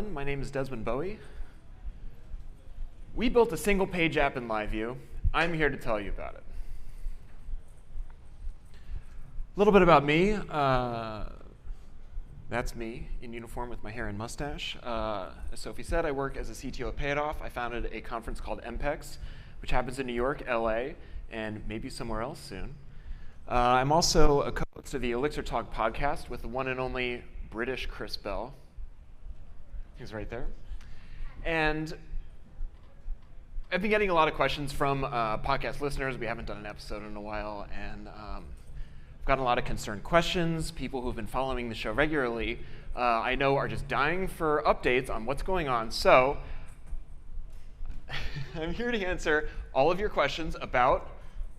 everyone. My name is Desmond Bowe. We built a single-page app in LiveView. I'm here to tell you about it. A little bit about me. That's me in uniform with my hair and mustache. As Sophie said, I work as a CTO at Payoff. I founded a conference called MPEX, which happens in New York, LA, and maybe somewhere else soon. I'm also a co-host of the Elixir Talk podcast with the one and only British Chris Bell. He's right there. And I've been getting a lot of questions from podcast listeners. We haven't done an episode in a while, and I've gotten a lot of concerned questions. People who've been following the show regularly, I know, are just dying for updates on what's going on. So I'm here to answer all of your questions about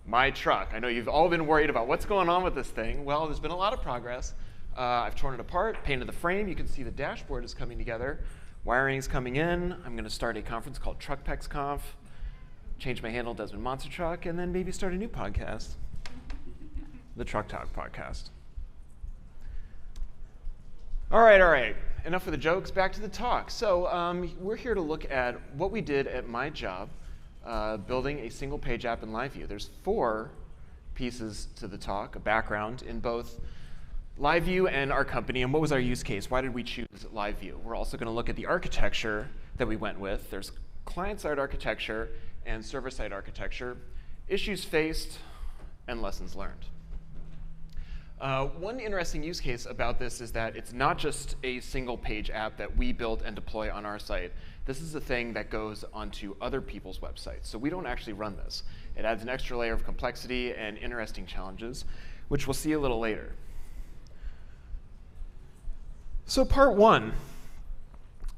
my truck. I know you've all been worried about what's going on with this thing. Well, there's been a lot of progress. I've torn it apart, painted the frame. You can see the dashboard is coming together. Wiring is coming in. I'm going to start a conference called ElixirConf, change my handle Desmond Monster Truck, and then maybe start a new podcast, the Truck Talk podcast. All right. Enough of the jokes. Back to the talk. So we're here to look at what we did at my job, building a single-page app in LiveView. There's 4 pieces to the talk, a background in both LiveView and our company, and what was our use case? Why did we choose LiveView? We're also going to look at the architecture that we went with. There's client-side architecture and server-side architecture, issues faced, and lessons learned. One interesting use case about this is that it's not just a single-page app that we built and deploy on our site. This is a thing that goes onto other people's websites. So we don't actually run this. It adds an extra layer of complexity and interesting challenges, which we'll see a little later. So part 1,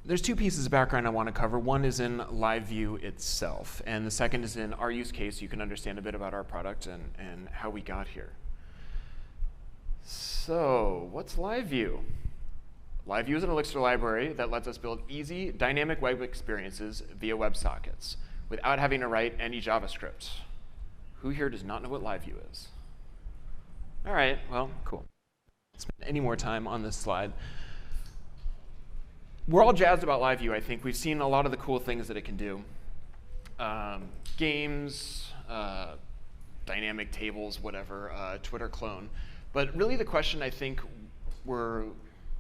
there's 2 pieces of background I want to cover. One is in LiveView itself, and the second is in our use case. You can understand a bit about our product and how we got here. So what's LiveView? LiveView is an Elixir library that lets us build easy, dynamic web experiences via WebSockets without having to write any JavaScript. Who here does not know what LiveView is? All right, well, cool. Spend any more time on this slide. We're all jazzed about LiveView, I think. We've seen a lot of the cool things that it can do. Games, dynamic tables, whatever, Twitter clone. But really the question I think we're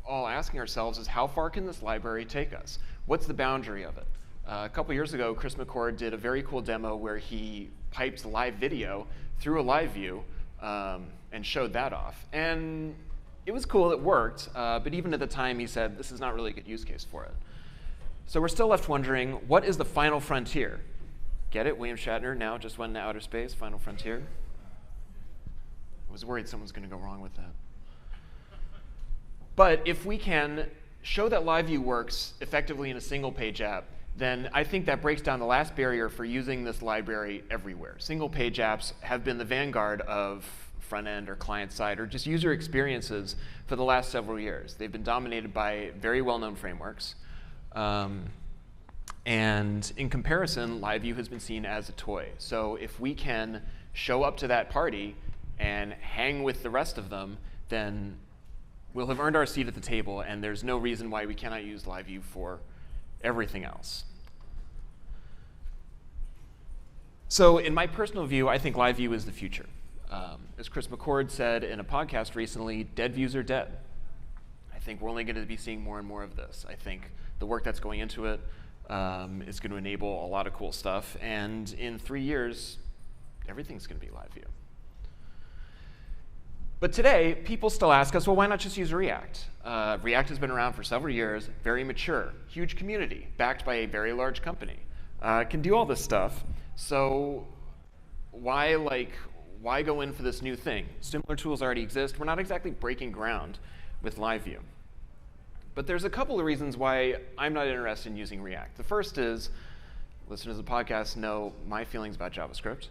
all asking ourselves is, how far can this library take us? What's the boundary of it? A couple years ago, Chris McCord did a very cool demo where he piped live video through a LiveView and showed that off. And it was cool, it worked, but even at the time he said, this is not really a good use case for it. So we're still left wondering, what is the final frontier? Get it? William Shatner now just went into outer space, final frontier. I was worried someone's going to go wrong with that. But if we can show that LiveView works effectively in a single-page app, then I think that breaks down the last barrier for using this library everywhere. Single-page apps have been the vanguard of front-end or client-side or just user experiences for the last several years. They've been dominated by very well-known frameworks. And in comparison, LiveView has been seen as a toy. So if we can show up to that party and hang with the rest of them, then we'll have earned our seat at the table, and there's no reason why we cannot use LiveView for everything else. So in my personal view, I think LiveView is the future. As Chris McCord said in a podcast recently, dead views are dead. I think we're only going to be seeing more and more of this. I think the work that's going into it is going to enable a lot of cool stuff. And in 3 years, everything's going to be LiveView. But today, people still ask us, well, why not just use React? React has been around for several years, very mature, huge community, backed by a very large company. Can do all this stuff. So why go in for this new thing? Similar tools already exist. We're not exactly breaking ground with LiveView. But there's a couple of reasons why I'm not interested in using React. The first is, listeners of the podcast know my feelings about JavaScript.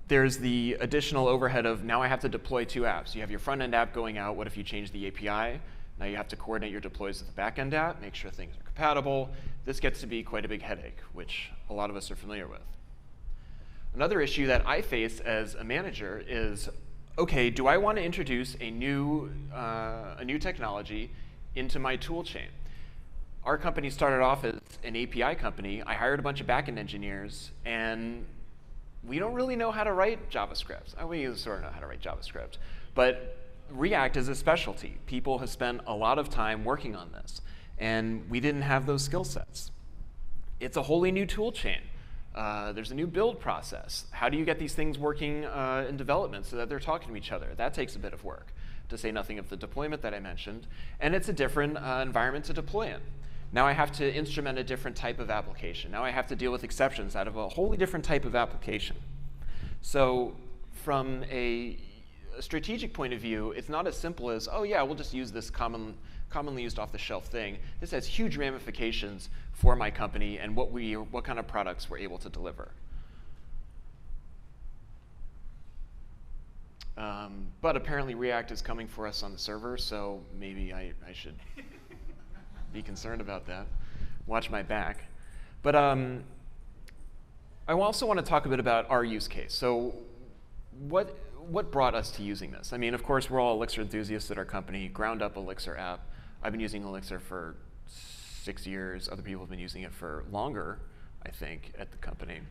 There's the additional overhead of, now I have to deploy 2 apps. You have your front-end app going out. What if you change the API? Now you have to coordinate your deploys with the back-end app, make sure things are compatible. This gets to be quite a big headache, which a lot of us are familiar with. Another issue that I face as a manager is, okay, do I want to introduce a new technology into my tool chain. Our company started off as an API company. I hired a bunch of backend engineers, and we don't really know how to write JavaScript. We sort of know how to write JavaScript, but React is a specialty. People have spent a lot of time working on this, and we didn't have those skill sets. It's a wholly new tool chain. There's a new build process. How do you get these things working in development so that they're talking to each other? That takes a bit of work, to say nothing of the deployment that I mentioned. And it's a different environment to deploy in. Now I have to instrument a different type of application. Now I have to deal with exceptions out of a wholly different type of application. So from a strategic point of view, it's not as simple as, oh yeah, we'll just use this commonly used off-the-shelf thing. This has huge ramifications for my company and what kind of products we're able to deliver. But apparently React is coming for us on the server, so maybe I should be concerned about that. Watch my back. But I also want to talk a bit about our use case. So what brought us to using this? I mean, of course, we're all Elixir enthusiasts at our company, ground up Elixir app. I've been using Elixir for 6 years. Other people have been using it for longer, I think, at the company.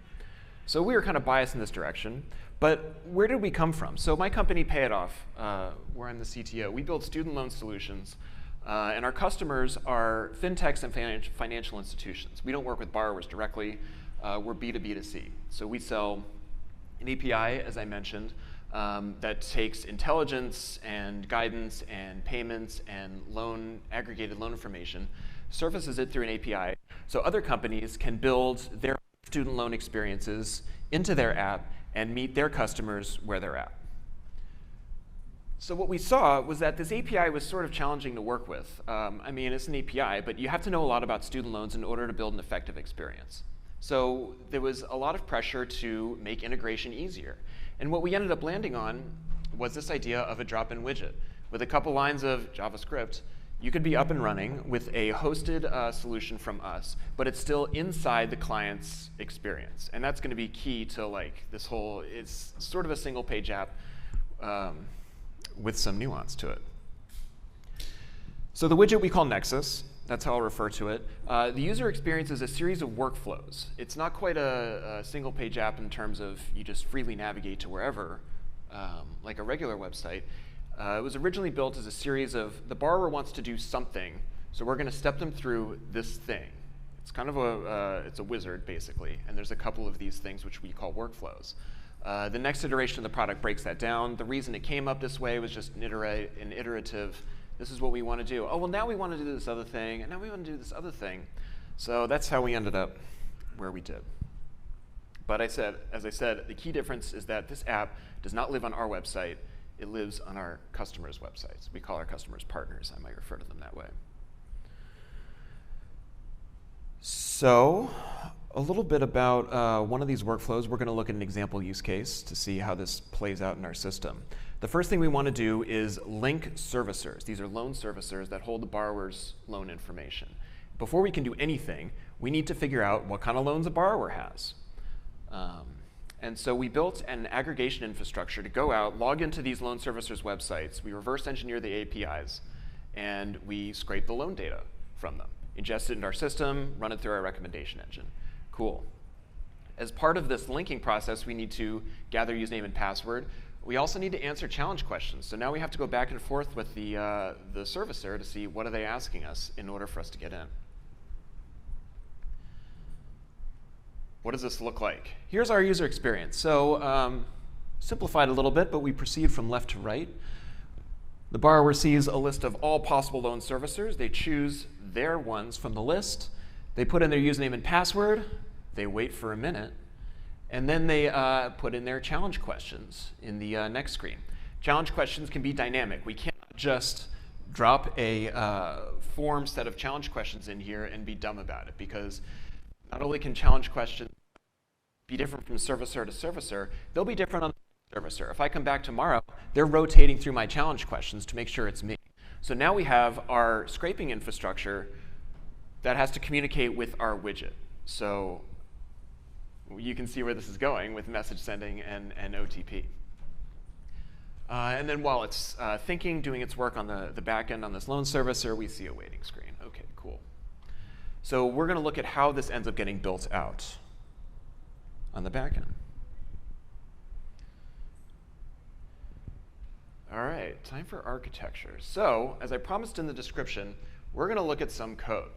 So we were kind of biased in this direction. But where did we come from? So my company, Pay It Off, where I'm the CTO, we build student loan solutions. And our customers are fintechs and financial institutions. We don't work with borrowers directly. We're B2B2C. So we sell an API, as I mentioned, that takes intelligence and guidance and payments and aggregated loan information, surfaces it through an API, so other companies can build their student loan experiences into their app and meet their customers where they're at. So what we saw was that this API was sort of challenging to work with. I mean, it's an API, but you have to know a lot about student loans in order to build an effective experience. So there was a lot of pressure to make integration easier. And what we ended up landing on was this idea of a drop-in widget. With a couple lines of JavaScript, you could be up and running with a hosted solution from us, but it's still inside the client's experience. And that's going to be key to this whole, it's sort of a single-page app with some nuance to it. So the widget we call Nexus. That's how I'll refer to it. The user experience is a series of workflows. It's not quite a single-page app in terms of you just freely navigate to wherever, like a regular website. It was originally built as a series of, the borrower wants to do something, so we're going to step them through this thing. It's kind of it's a wizard, basically, and there's a couple of these things which we call workflows. The next iteration of the product breaks that down. The reason it came up this way was just an iterative, this is what we want to do. Oh, well, now we want to do this other thing, and now we want to do this other thing. So that's how we ended up where we did. But as I said, the key difference is that this app does not live on our website. It lives on our customers' websites. We call our customers partners. I might refer to them that way. So a little bit about one of these workflows. We're going to look at an example use case to see how this plays out in our system. The first thing we want to do is link servicers. These are loan servicers that hold the borrower's loan information. Before we can do anything, we need to figure out what kind of loans a borrower has. And so we built an aggregation infrastructure to go out, log into these loan servicers' websites. We reverse engineer the APIs, and we scrape the loan data from them, ingest it into our system, run it through our recommendation engine. Cool. As part of this linking process, we need to gather username and password. We also need to answer challenge questions. So now we have to go back and forth with the servicer to see what are they asking us in order for us to get in. What does this look like? Here's our user experience. So simplified a little bit, but we proceed from left to right. The borrower sees a list of all possible loan servicers. They choose their ones from the list. They put in their username and password. They wait for a minute. And then they put in their challenge questions in the next screen. Challenge questions can be dynamic. We can't just drop a form set of challenge questions in here and be dumb about it, because not only can challenge questions be different from servicer to servicer, they'll be different on the servicer. If I come back tomorrow, they're rotating through my challenge questions to make sure it's me. So now we have our scraping infrastructure that has to communicate with our widget. So you can see where this is going with message sending and OTP. And then while it's thinking, doing its work on the back end on this loan servicer, we see a waiting screen. OK, cool. So we're going to look at how this ends up getting built out on the back end. All right, time for architecture. So as I promised in the description, we're going to look at some code.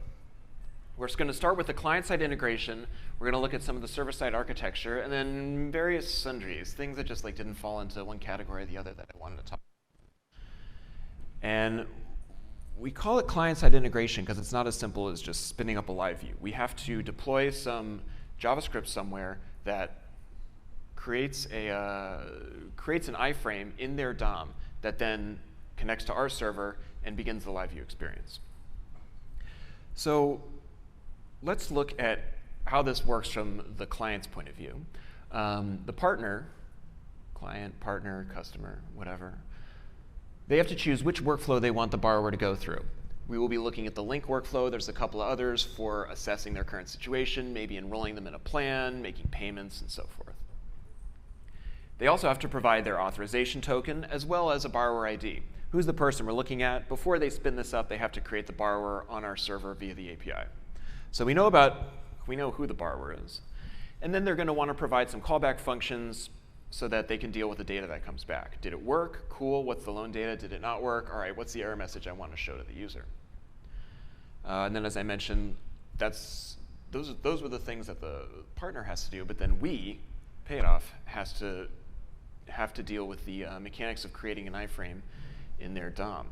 We're just going to start with the client-side integration. We're going to look at some of the server-side architecture, and then various sundries, things that just didn't fall into one category or the other that I wanted to talk about. And we call it client-side integration because it's not as simple as just spinning up a LiveView. We have to deploy some JavaScript somewhere that creates an iframe in their DOM that then connects to our server and begins the LiveView experience. So let's look at how this works from the client's point of view. The partner, client, partner, customer, whatever, they have to choose which workflow they want the borrower to go through. We will be looking at the link workflow. There's a couple of others for assessing their current situation, maybe enrolling them in a plan, making payments, and so forth. They also have to provide their authorization token as well as a borrower ID. Who's the person we're looking at? Before they spin this up, they have to create the borrower on our server via the API. So we know who the borrower is. And then they're going to want to provide some callback functions so that they can deal with the data that comes back. Did it work? Cool. What's the loan data? Did it not work? All right, what's the error message I want to show to the user? And then as I mentioned, those were the things that the partner has to do. But then we, Payoff, have to deal with the mechanics of creating an iframe in their DOM.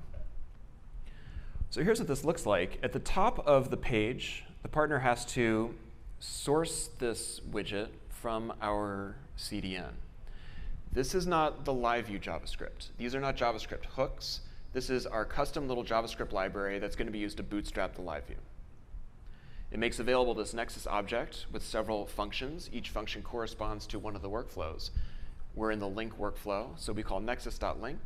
So here's what this looks like. At the top of the page, the partner has to source this widget from our CDN. This is not the LiveView JavaScript. These are not JavaScript hooks. This is our custom little JavaScript library that's going to be used to bootstrap the LiveView. It makes available this Nexus object with several functions. Each function corresponds to one of the workflows. We're in the link workflow, so we call nexus.link.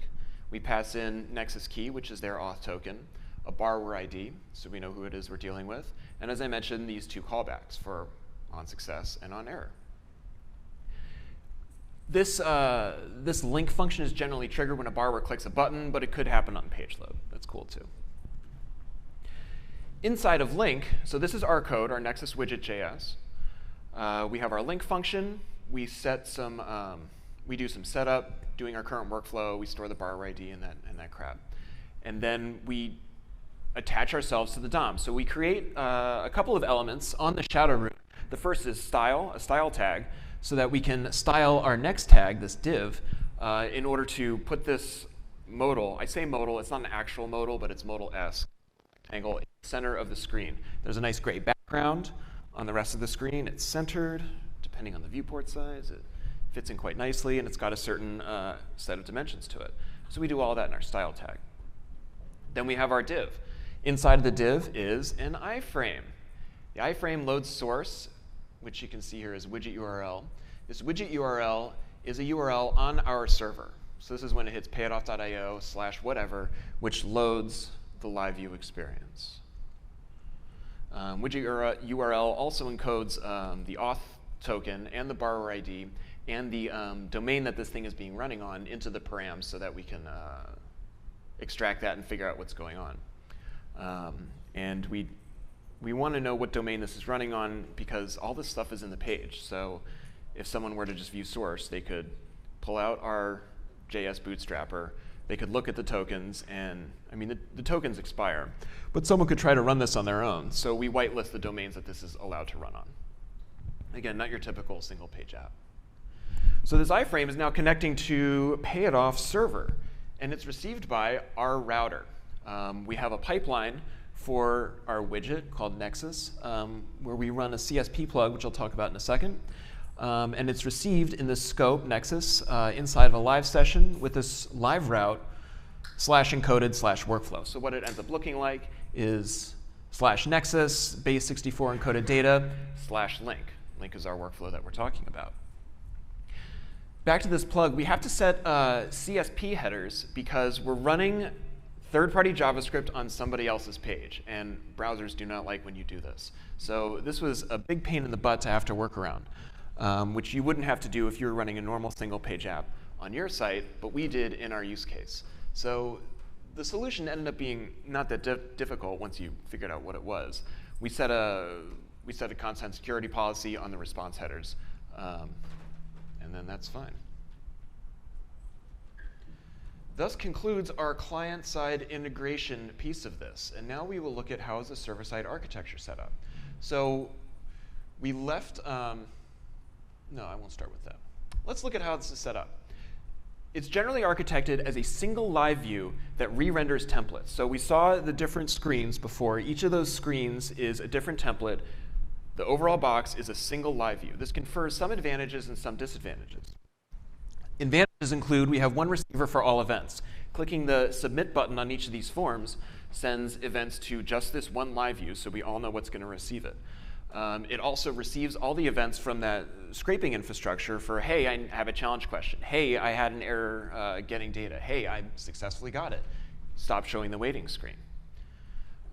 We pass in Nexus key, which is their auth token, a borrower ID, so we know who it is we're dealing with, and as I mentioned, these two callbacks for on success and on error. This link function is generally triggered when a borrower clicks a button, but it could happen on page load. That's cool too. Inside of link, so this is our code, our Nexus widget.js. We have our link function. We set some, we do some setup, doing our current workflow. We store the borrower ID and that crap. And then we attach ourselves to the DOM. So we create a couple of elements on the shadow root. The first is style, a style tag, so that we can style our next tag, this div, in order to put this modal. I say modal, it's not an actual modal, but it's modal-esque rectangle in the center of the screen. There's a nice gray background on the rest of the screen. It's centered, depending on the viewport size. It fits in quite nicely, and it's got a certain set of dimensions to it. So we do all that in our style tag. Then we have our div. Inside of the div is an iframe. The iframe loads source, which you can see here is widget URL. This widget URL is a URL on our server. So this is when it hits payoff.io/whatever, which loads the LiveView experience. Widget URL also encodes the auth token and the borrower ID and the domain that this thing is being running on into the params so that we can extract that and figure out what's going on. And we want to know what domain this is running on because all this stuff is in the page. So if someone were to just view source, they could pull out our JS bootstrapper. They could look at the tokens, and I mean, the tokens expire. But someone could try to run this on their own. So we whitelist the domains that this is allowed to run on. Again, not your typical single-page app. So this iframe is now connecting to Payoff server, and it's received by our router. We have a pipeline for our widget called Nexus, where we run a CSP plug, which I'll talk about in a second. And it's received in this scope, Nexus, inside of a live session with this live route /encoded/workflow. So what it ends up looking like is /Nexus, base64 encoded data, /link. Link is our workflow that we're talking about. Back to this plug, we have to set CSP headers because we're running third-party JavaScript on somebody else's page, and browsers do not like when you do this. So this was a big pain in the butt to have to work around, which you wouldn't have to do if you were running a normal single-page app on your site, but we did in our use case. So the solution ended up being not that difficult once you figured out what it was. We set a content security policy on the response headers, and then that's fine. Thus concludes our client-side integration piece of this. And now we will look at how is the server-side architecture set up. So we left, no, I won't start with that. Let's look at how this is set up. It's generally architected as a single live view that re-renders templates. So we saw the different screens before. Each of those screens is a different template. The overall box is a single live view. This confers some advantages and some disadvantages. Advantages include we have one receiver for all events. Clicking the submit button on each of these forms sends events to just this one live view, so we all know what's going to receive it. It also receives all the events from that scraping infrastructure for, hey, I have a challenge question. Hey, I had an error getting data. Hey, I successfully got it. Stop showing the waiting screen.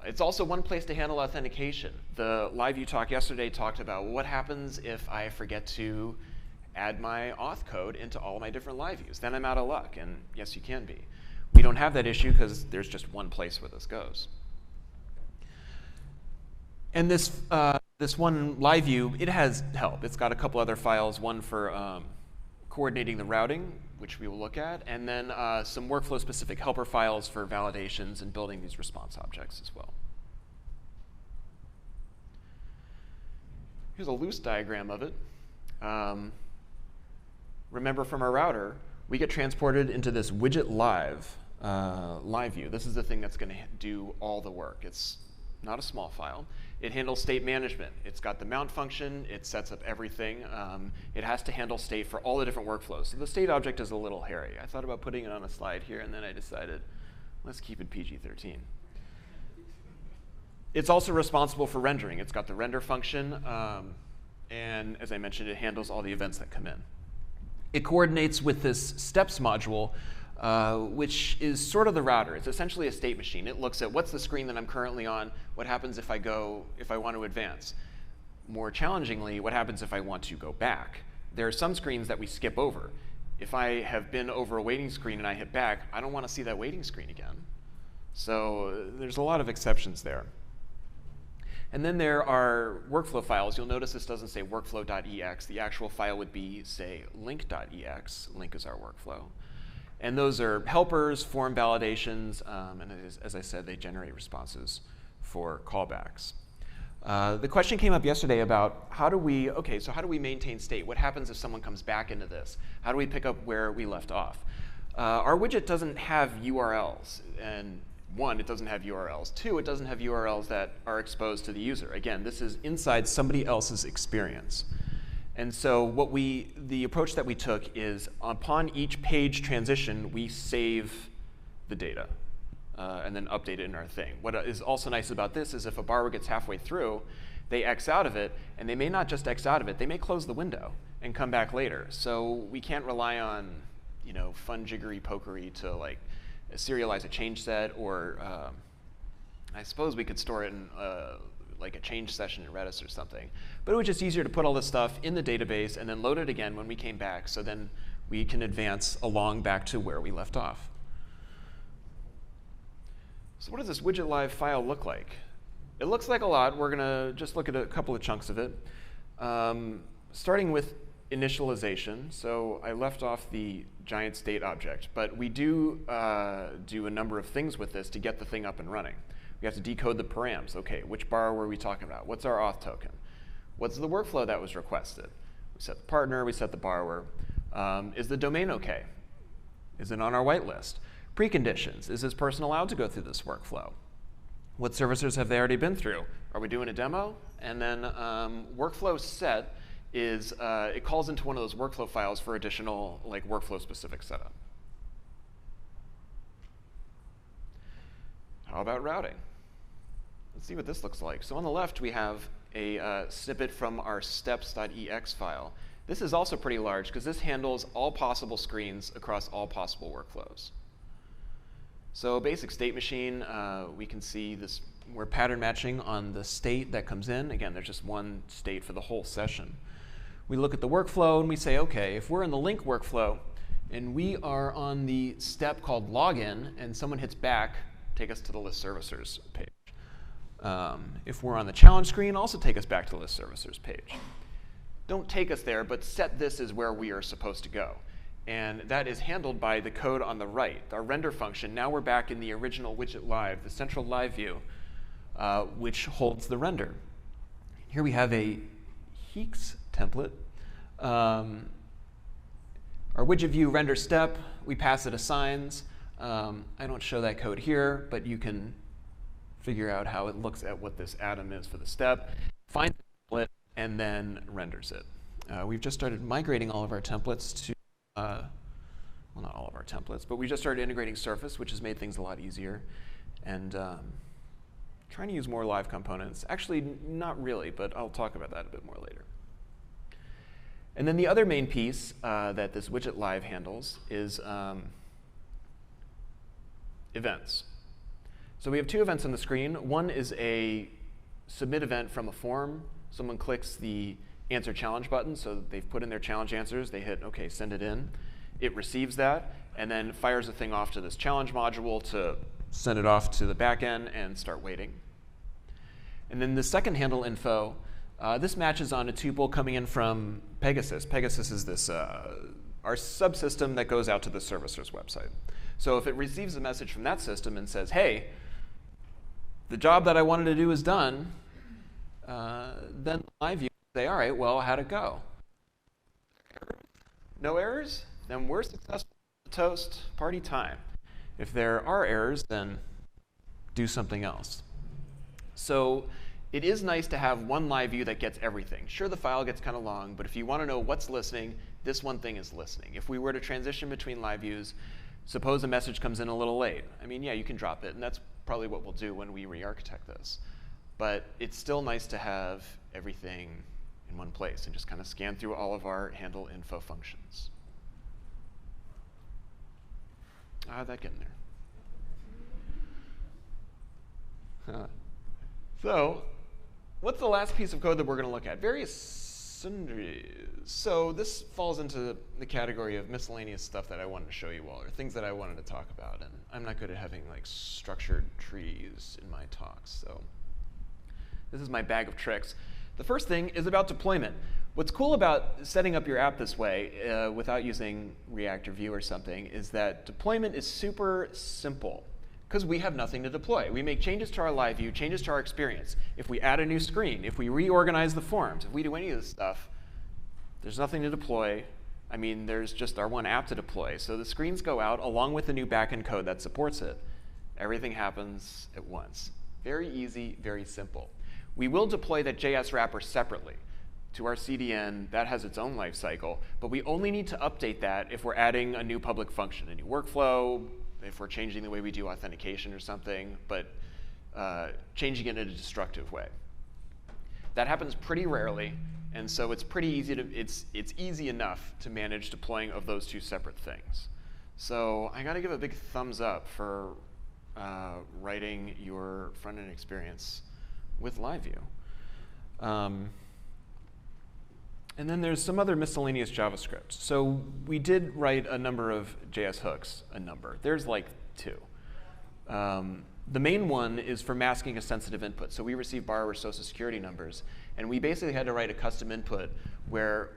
It's also one place to handle authentication. The LiveView talk yesterday talked about what happens if I forget to add my auth code into all my different live views. Then I'm out of luck, and yes, you can be. We don't have that issue because there's just one place where this goes. And this one live view, it has help. It's got a couple other files, one for coordinating the routing, which we will look at, and then some workflow-specific helper files for validations and building these response objects as well. Here's a loose diagram of it. Remember from our router, we get transported into this widget live view. This is the thing that's going to do all the work. It's not a small file. It handles state management. It's got the mount function. It sets up everything. It has to handle state for all the different workflows. So the state object is a little hairy. I thought about putting it on a slide here, and then I decided, let's keep it PG-13. It's also responsible for rendering. It's got the render function. And as I mentioned, it handles all the events that come in. It coordinates with this steps module, which is sort of the router. It's essentially a state machine. It looks at what's the screen that I'm currently on, what happens if I want to advance. More challengingly, what happens if I want to go back? There are some screens that we skip over. If I have been over a waiting screen and I hit back, I don't want to see that waiting screen again. So there's a lot of exceptions there. And then there are workflow files. You'll notice this doesn't say workflow.ex. The actual file would be, say, link.ex. Link is our workflow. And those are helpers, form validations, and as I said, they generate responses for callbacks. The question came up yesterday about how do we maintain state? What happens if someone comes back into this? How do we pick up where we left off? Our widget doesn't have URLs. And one, it doesn't have URLs. Two, it doesn't have URLs that are exposed to the user. Again, this is inside somebody else's experience. And so the approach that we took is upon each page transition, we save the data and then update it in our thing. What is also nice about this is if a borrower gets halfway through, they X out of it, and they may not just X out of it, they may close the window and come back later. So we can't rely on fun jiggery pokery to like serialize a change set, or I suppose we could store it in like a change session in Redis or something. But it was just easier to put all this stuff in the database and then load it again when we came back, so then we can advance along back to where we left off. So what does this widget live file look like? It looks like a lot. We're going to just look at a couple of chunks of it. Starting with initialization. So I left off the giant state object, but we do do a number of things with this to get the thing up and running. We have to decode the params. OK, which borrower are we talking about? What's our auth token? What's the workflow that was requested? We set the partner. We set the borrower. Is the domain OK? Is it on our whitelist? Preconditions. Is this person allowed to go through this workflow? What servicers have they already been through? Are we doing a demo? And then workflow set is it calls into one of those workflow files for additional workflow-specific setup. How about routing? Let's see what this looks like. So on the left, we have a snippet from our steps.ex file. This is also pretty large because this handles all possible screens across all possible workflows. So basic state machine, we can see this. We're pattern matching on the state that comes in. Again, there's just one state for the whole session. We look at the workflow and we say, OK, if we're in the link workflow, And we are on the step called login, and someone hits back, take us to the list servicers page. If we're on the challenge screen, also take us back to the list servicers page. Don't take us there, but set this as where we are supposed to go. And that is handled by the code on the right, our render function. Now we're back in the original widget live, the central live view, which holds the render. Here we have a Heeks template. Our widget view render step, we pass it assigns. I don't show that code here, but you can figure out how it looks at what this atom is for the step, finds the template, and then renders it. We've just started migrating all of our templates to, well, not all of our templates, but we just started integrating Surface, which has made things a lot easier. And trying to use more live components. Actually, not really, but I'll talk about that a bit more later. And then the other main piece that this widget live handles is events. So we have two events on the screen. One is a submit event from a form. Someone clicks the answer challenge button, so they've put in their challenge answers. They hit, OK, send it in. It receives that, and then fires a thing off to this challenge module to send it off to the back end and start waiting. And then the second handle info, this matches on a tuple coming in from Pegasus. Pegasus is this our subsystem that goes out to the servicer's website. So if it receives a message from that system and says, hey, the job that I wanted to do is done, then LiveView will say, all right, well, how'd it go? No errors? Then we're successful. Toast, party time. If there are errors, then do something else. So it is nice to have one live view that gets everything. Sure, the file gets kind of long, but if you want to know what's listening, this one thing is listening. If we were to transition between live views, suppose a message comes in a little late. I mean, yeah, you can drop it, and that's probably what we'll do when we re-architect this. But it's still nice to have everything in one place and just kind of scan through all of our handle info functions. How'd that get in there? So what's the last piece of code that we're going to look at? Various sundries. So this falls into the category of miscellaneous stuff that I wanted to show you all, or things that I wanted to talk about. And I'm not good at having like structured trees in my talks. So this is my bag of tricks. The first thing is about deployment. What's cool about setting up your app this way without using React or Vue or something is that deployment is super simple because we have nothing to deploy. We make changes to our live view, changes to our experience. If we add a new screen, if we reorganize the forms, if we do any of this stuff, there's nothing to deploy. I mean, there's just our one app to deploy. So the screens go out along with the new backend code that supports it. Everything happens at once. Very easy, very simple. We will deploy that JS wrapper separately to our CDN. That has its own life cycle. But we only need to update that if we're adding a new public function, a new workflow, if we're changing the way we do authentication or something, but changing it in a destructive way. That happens pretty rarely. And so it's pretty easy to, it's easy enough to manage deploying of those two separate things. So I got to give a big thumbs up for writing your front-end experience with LiveView. And then there's some other miscellaneous JavaScript. So we did write a number of JS hooks, There's like 2. The main one is for masking a sensitive input. So we receive borrower social security numbers. And we basically had to write a custom input where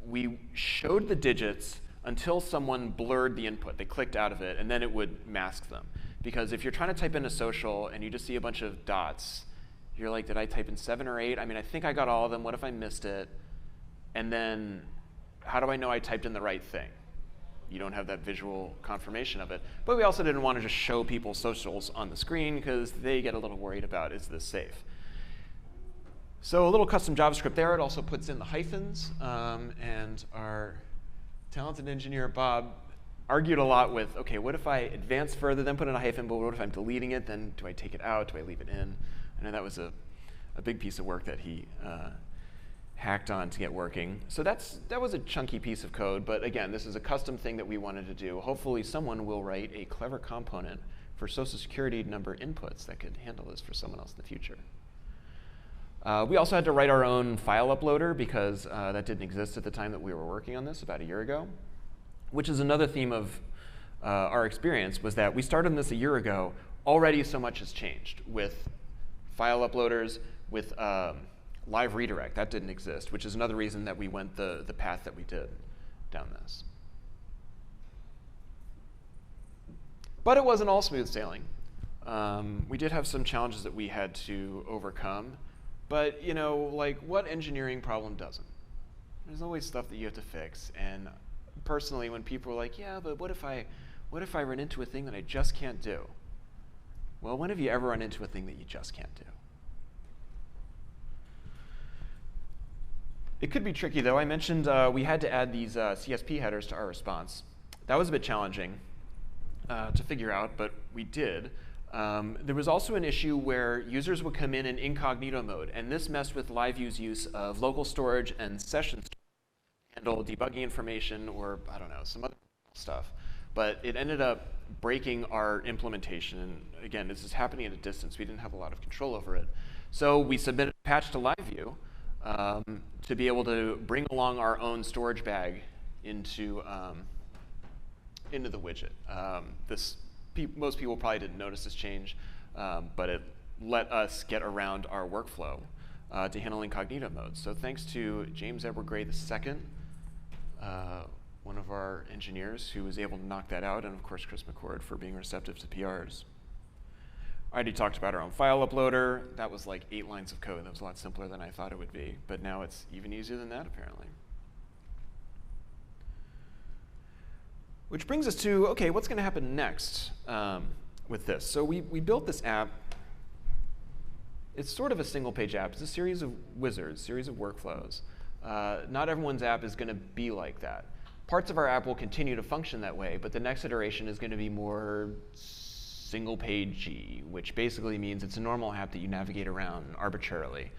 we showed the digits until someone blurred the input. They clicked out of it, and then it would mask them. Because if you're trying to type in a social and you just see a bunch of dots, you're like, did I type in 7 or 8? I mean, I think I got all of them. What if I missed it? And then how do I know I typed in the right thing? You don't have that visual confirmation of it. But we also didn't want to just show people socials on the screen because they get a little worried about, is this safe? So a little custom JavaScript there. It also puts in the hyphens. And our talented engineer, Bob, argued a lot with, OK, what if I advance further, then put in a hyphen, but what if I'm deleting it? Then do I take it out? Do I leave it in? I know that was a big piece of work that he hacked on to get working. So that was a chunky piece of code. But again, this is a custom thing that we wanted to do. Hopefully someone will write a clever component for social security number inputs that could handle this for someone else in the future. We also had to write our own file uploader because that didn't exist at the time that we were working on this about a year ago. which is another theme of our experience, was that we started this a year ago. Already so much has changed with file uploaders, with live redirect. That didn't exist, which is another reason that we went the path that we did down this. But it wasn't all smooth sailing. We did have some challenges that we had to overcome. But you know, like, what engineering problem doesn't? There's always stuff that you have to fix. And personally, when people are like, yeah, but what if I run into a thing that I just can't do? Well, when have you ever run into a thing that you just can't do? It could be tricky, though. I mentioned we had to add these Csp headers to our response. That was a bit challenging to figure out, but we did. There was also an issue where users would come in incognito mode, and this messed with LiveView's use of local storage and session storage to handle debugging information or, I don't know, some other stuff. But it ended up breaking our implementation. And again, this is happening at a distance. We didn't have a lot of control over it. So we submitted a patch to LiveView to be able to bring along our own storage bag into the widget. Most people probably didn't notice this change, but it let us get around our workflow to handle incognito mode. So thanks to James Edward Gray II, one of our engineers who was able to knock that out, and of course Chris McCord for being receptive to PRs. I already talked about our own file uploader. That was like 8 lines of code. That was a lot simpler than I thought it would be, but now it's even easier than that, apparently. Which brings us to, okay, what's going to happen next with this? So we built this app. It's sort of a single-page app. It's a series of wizards, series of workflows. Not everyone's app is going to be like that. Parts of our app will continue to function that way, but the next iteration is going to be more single-pagey, which basically means it's a normal app that you navigate around arbitrarily.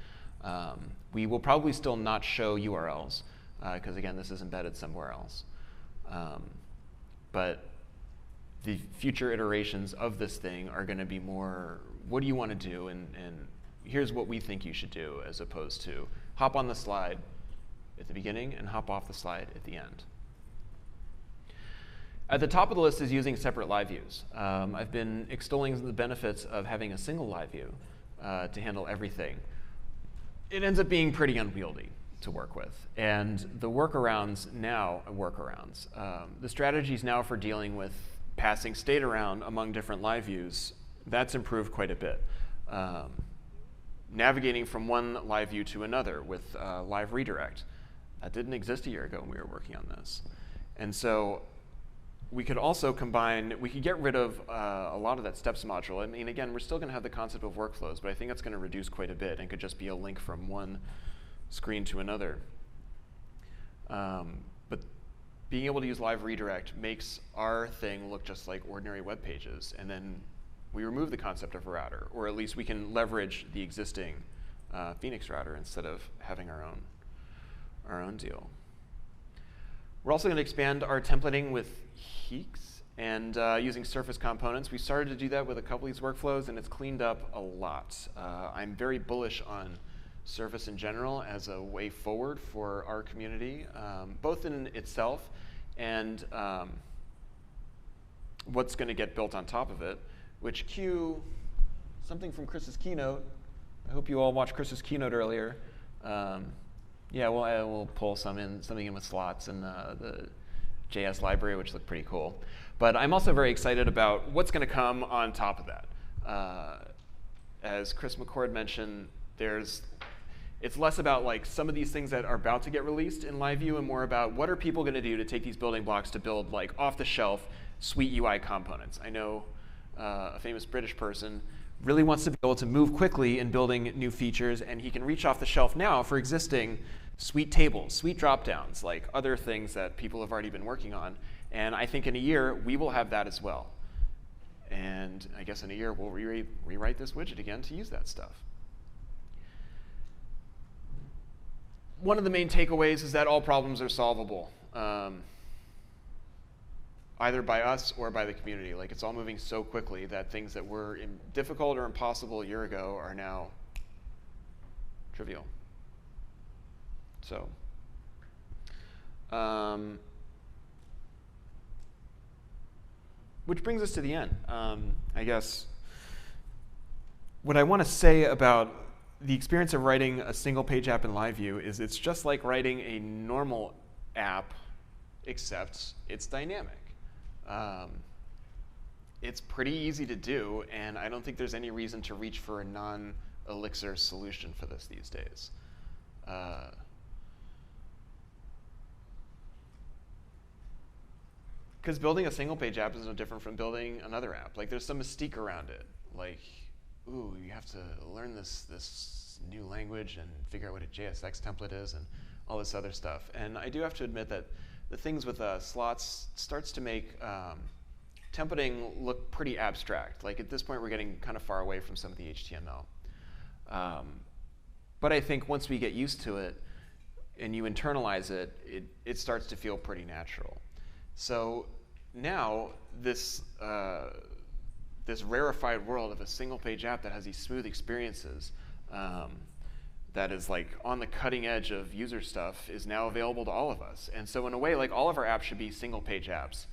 We will probably still not show URLs, because again, this is embedded somewhere else. But the future iterations of this thing are going to be more, what do you want to do, and here's what we think you should do, as opposed to hop on the slide at the beginning and hop off the slide at the end. At the top of the list is using separate live views. I've been extolling the benefits of having a single live view to handle everything. It ends up being pretty unwieldy to work with. And the workarounds now are workarounds. The strategies now for dealing with passing state around among different live views, that's improved quite a bit. Navigating from one live view to another with live redirect. That didn't exist a year ago when we were working on this. And so we could also combine, we could get rid of a lot of that steps module. I mean, again, we're still going to have the concept of workflows, but I think that's going to reduce quite a bit and could just be a link from one screen to another. But being able to use live redirect makes our thing look just like ordinary web pages, and then we remove the concept of a router, or at least we can leverage the existing Phoenix router instead of having our own deal. We're also going to expand our templating with Heeks and using surface components. We started to do that with a couple of these workflows, and it's cleaned up a lot. I'm very bullish on Surface in general as a way forward for our community, both in itself and what's going to get built on top of it, which cue something from Chris's keynote. I hope you all watched Chris's keynote earlier. Yeah, well, we'll pull something in with slots and the JS library, which looked pretty cool. But I'm also very excited about what's going to come on top of that. As Chris McCord mentioned, it's less about like some of these things that are about to get released in LiveView and more about what are people going to do to take these building blocks to build like off-the-shelf sweet UI components. I know a famous British person really wants to be able to move quickly in building new features, and he can reach off the shelf now for existing sweet tables, sweet dropdowns, like other things that people have already been working on. And I think in a year, we will have that as well. And I guess in a year, we'll rewrite this widget again to use that stuff. One of the main takeaways is that all problems are solvable, either by us or by the community. Like, it's all moving so quickly that things that were difficult or impossible a year ago are now trivial. So, which brings us to the end. I guess what I want to say about the experience of writing a single-page app in LiveView is it's just like writing a normal app, except it's dynamic. It's pretty easy to do, and I don't think there's any reason to reach for a non-Elixir solution for this these days. Because building a single-page app is no different from building another app. Like, there's some mystique around it. Like, ooh, you have to learn this new language and figure out what a JSX template is and all this other stuff. And I do have to admit that the things with slots starts to make templating look pretty abstract. Like, at this point, we're getting kind of far away from some of the HTML. But I think once we get used to it and you internalize it, it starts to feel pretty natural. So now this rarefied world of a single-page app that has these smooth experiences that is like on the cutting edge of user stuff is now available to all of us. And so in a way, like, all of our apps should be single-page apps.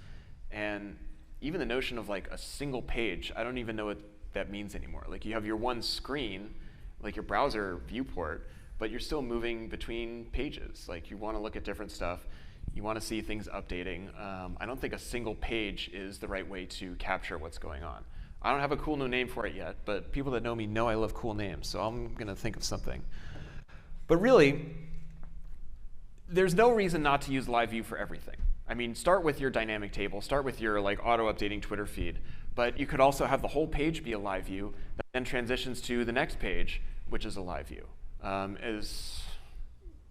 And even the notion of like a single page, I don't even know what that means anymore. Like, you have your one screen, like your browser viewport, but you're still moving between pages. Like, you want to look at different stuff. You want to see things updating. I don't think a single page is the right way to capture what's going on. I don't have a cool new name for it yet, but people that know me know I love cool names, so I'm going to think of something. But really, there's no reason not to use LiveView for everything. I mean, start with your dynamic table, start with your like auto-updating Twitter feed, but you could also have the whole page be a LiveView that then transitions to the next page, which is a LiveView. As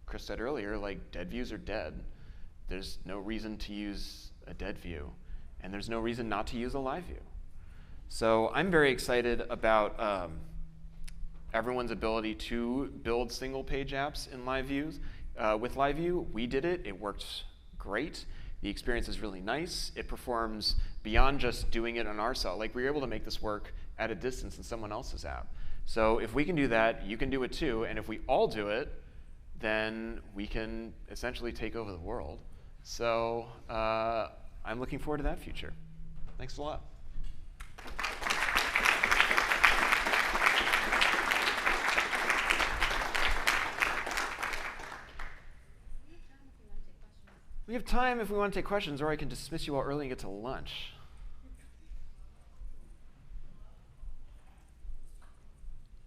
Chris said earlier, like, dead views are dead. There's no reason to use a dead view, and there's no reason not to use a LiveView. So I'm very excited about everyone's ability to build single-page apps in LiveViews. With LiveView, we did it. It worked great. The experience is really nice. It performs beyond just doing it on our side. Like, we were able to make this work at a distance in someone else's app. So if we can do that, you can do it too. And if we all do it, then we can essentially take over the world. So I'm looking forward to that future. Thanks a lot. We have time if we want to take questions, or I can dismiss you all early and get to lunch.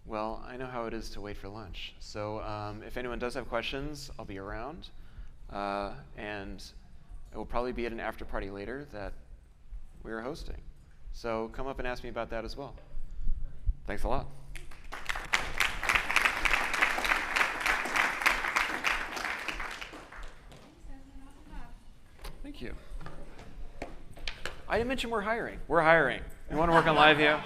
Well, I know how it is to wait for lunch. So if anyone does have questions, I'll be around. And it will probably be at an after party later that we are hosting. So come up and ask me about that as well. Thanks a lot. Thank you. I didn't mention we're hiring. We're hiring. You want to work on LiveView?